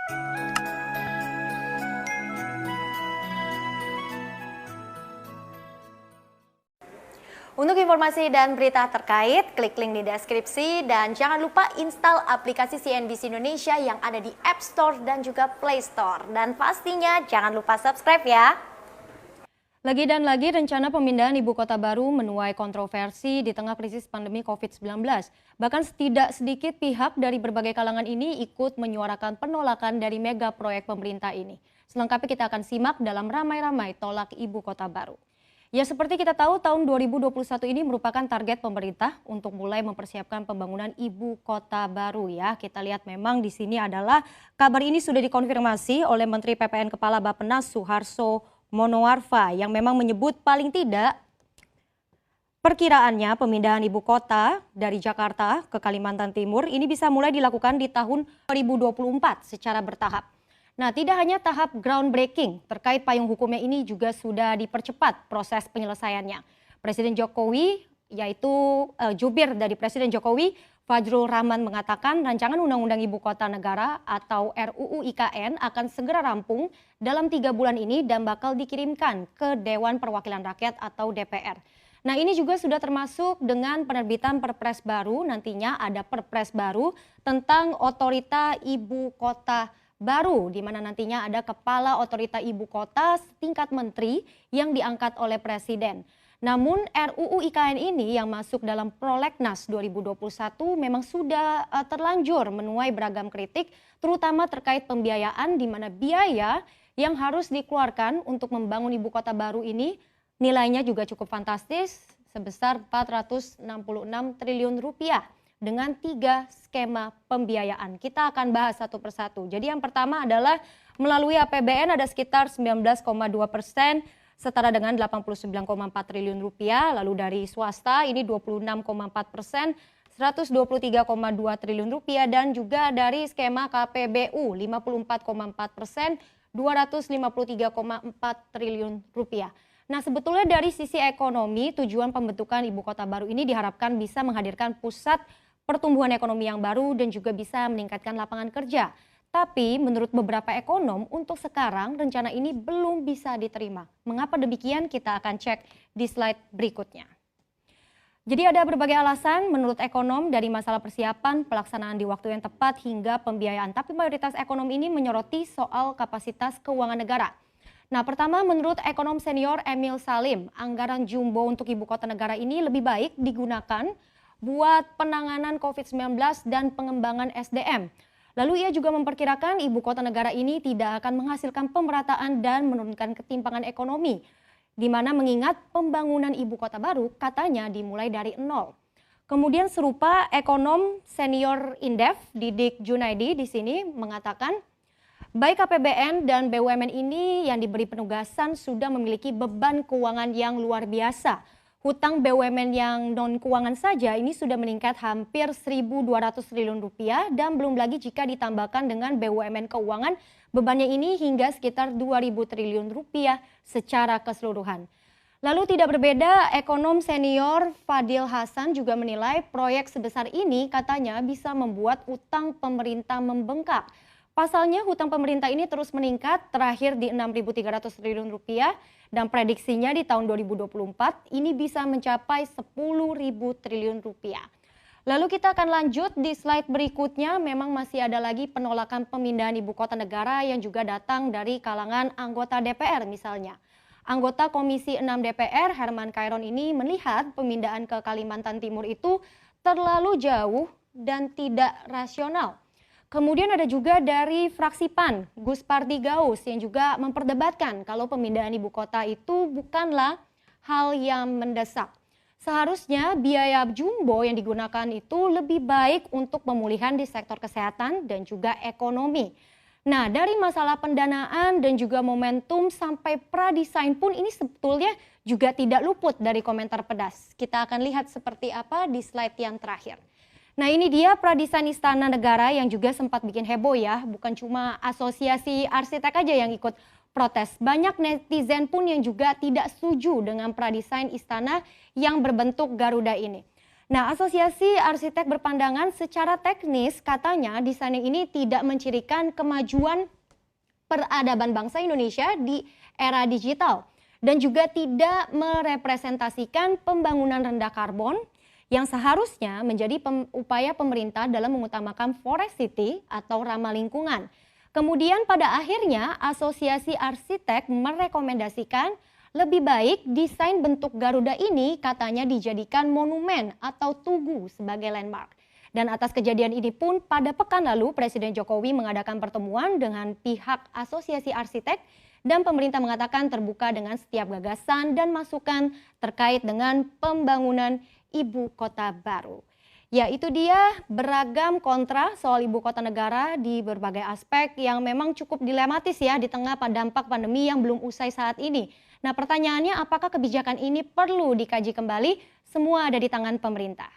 Untuk informasi dan berita terkait, klik link di deskripsi dan jangan lupa install aplikasi CNBC Indonesia yang ada di App Store dan juga Play Store. Dan pastinya jangan lupa subscribe ya. Lagi dan lagi rencana pemindahan ibu kota baru menuai kontroversi di tengah krisis pandemi COVID-19. Bahkan tidak sedikit pihak dari berbagai kalangan ini ikut menyuarakan penolakan dari mega proyek pemerintah ini. Selengkapnya kita akan simak dalam Ramai-Ramai Tolak Ibu Kota Baru. Ya, seperti kita tahu, tahun 2021 ini merupakan target pemerintah untuk mulai mempersiapkan pembangunan ibu kota baru ya. Kita lihat memang di sini adalah kabar ini sudah dikonfirmasi oleh Menteri PPN Kepala Bappenas Suharso Monoarfa yang memang menyebut paling tidak perkiraannya pemindahan ibu kota dari Jakarta ke Kalimantan Timur ini bisa mulai dilakukan di tahun 2024 secara bertahap. Nah, tidak hanya tahap groundbreaking terkait payung hukumnya ini juga sudah dipercepat proses penyelesaiannya. Presiden Jokowi, yaitu jubir dari Presiden Jokowi, Fajrul Rahman mengatakan rancangan Undang-Undang Ibu Kota Negara atau RUU IKN akan segera rampung dalam 3 bulan ini dan bakal dikirimkan ke Dewan Perwakilan Rakyat atau DPR. Nah, ini juga sudah termasuk dengan penerbitan Perpres baru, nantinya ada Perpres baru tentang Otorita Ibu Kota baru, di mana nantinya ada Kepala Otorita Ibu Kota setingkat menteri yang diangkat oleh Presiden. Namun RUU IKN ini yang masuk dalam Prolegnas 2021 memang sudah terlanjur menuai beragam kritik, terutama terkait pembiayaan, di mana biaya yang harus dikeluarkan untuk membangun ibu kota baru ini nilainya juga cukup fantastis, sebesar 466 triliun rupiah. Dengan 3 skema pembiayaan. Kita akan bahas satu persatu. Jadi yang pertama adalah melalui APBN ada sekitar 19,2%, setara dengan 89,4 triliun rupiah. Lalu dari swasta ini 26,4%, 123,2 triliun rupiah. Dan juga dari skema KPBU 54,4%, 253,4 triliun rupiah. Nah, sebetulnya dari sisi ekonomi, tujuan pembentukan ibu kota baru ini diharapkan bisa menghadirkan pusat pertumbuhan ekonomi yang baru dan juga bisa meningkatkan lapangan kerja. Tapi menurut beberapa ekonom, untuk sekarang rencana ini belum bisa diterima. Mengapa demikian? Kita akan cek di slide berikutnya. Jadi ada berbagai alasan menurut ekonom, dari masalah persiapan, pelaksanaan di waktu yang tepat hingga pembiayaan. Tapi mayoritas ekonom ini menyoroti soal kapasitas keuangan negara. Nah, pertama menurut ekonom senior Emil Salim, anggaran jumbo untuk ibu kota negara ini lebih baik digunakan buat penanganan COVID-19 dan pengembangan SDM. Lalu ia juga memperkirakan ibu kota negara ini tidak akan menghasilkan pemerataan dan menurunkan ketimpangan ekonomi, di mana mengingat pembangunan ibu kota baru katanya dimulai dari nol. Kemudian serupa ekonom senior Indef Didik Junaidi di sini mengatakan baik APBN dan BUMN ini yang diberi penugasan sudah memiliki beban keuangan yang luar biasa. Hutang BUMN yang non-keuangan saja ini sudah meningkat hampir 1.200 triliun rupiah dan belum lagi jika ditambahkan dengan BUMN keuangan, bebannya ini hingga sekitar 2.000 triliun rupiah secara keseluruhan. Lalu tidak berbeda, ekonom senior Fadil Hasan juga menilai proyek sebesar ini katanya bisa membuat utang pemerintah membengkak. Pasalnya hutang pemerintah ini terus meningkat, terakhir di 6.300 triliun rupiah dan prediksinya di tahun 2024 ini bisa mencapai 10.000 triliun rupiah. Lalu kita akan lanjut di slide berikutnya, memang masih ada lagi penolakan pemindahan ibu kota negara yang juga datang dari kalangan anggota DPR misalnya. Anggota Komisi 6 DPR Herman Kairon ini melihat pemindahan ke Kalimantan Timur itu terlalu jauh dan tidak rasional. Kemudian ada juga dari fraksi PAN, Gus Pardi Gaus yang juga memperdebatkan kalau pemindahan ibu kota itu bukanlah hal yang mendesak. Seharusnya biaya jumbo yang digunakan itu lebih baik untuk pemulihan di sektor kesehatan dan juga ekonomi. Nah, dari masalah pendanaan dan juga momentum sampai pradesain pun ini sebetulnya juga tidak luput dari komentar pedas. Kita akan lihat seperti apa di slide yang terakhir. Nah, ini dia pradesain Istana Negara yang juga sempat bikin heboh ya, bukan cuma asosiasi arsitek aja yang ikut protes. Banyak netizen pun yang juga tidak setuju dengan pradesain istana yang berbentuk Garuda ini. Nah, Asosiasi Arsitek berpandangan secara teknis katanya desain ini tidak mencirikan kemajuan peradaban bangsa Indonesia di era digital dan juga tidak merepresentasikan pembangunan rendah karbon yang seharusnya menjadi upaya pemerintah dalam mengutamakan forest city atau ramah lingkungan. Kemudian pada akhirnya Asosiasi Arsitek merekomendasikan lebih baik desain bentuk Garuda ini katanya dijadikan monumen atau tugu sebagai landmark. Dan atas kejadian ini pun pada pekan lalu Presiden Jokowi mengadakan pertemuan dengan pihak Asosiasi Arsitek dan pemerintah mengatakan terbuka dengan setiap gagasan dan masukan terkait dengan pembangunan ibu kota baru. Ya, itu dia beragam kontra soal ibu kota negara di berbagai aspek yang memang cukup dilematis ya di tengah dampak pandemi yang belum usai saat ini. Nah, pertanyaannya apakah kebijakan ini perlu dikaji kembali? Semua ada di tangan pemerintah.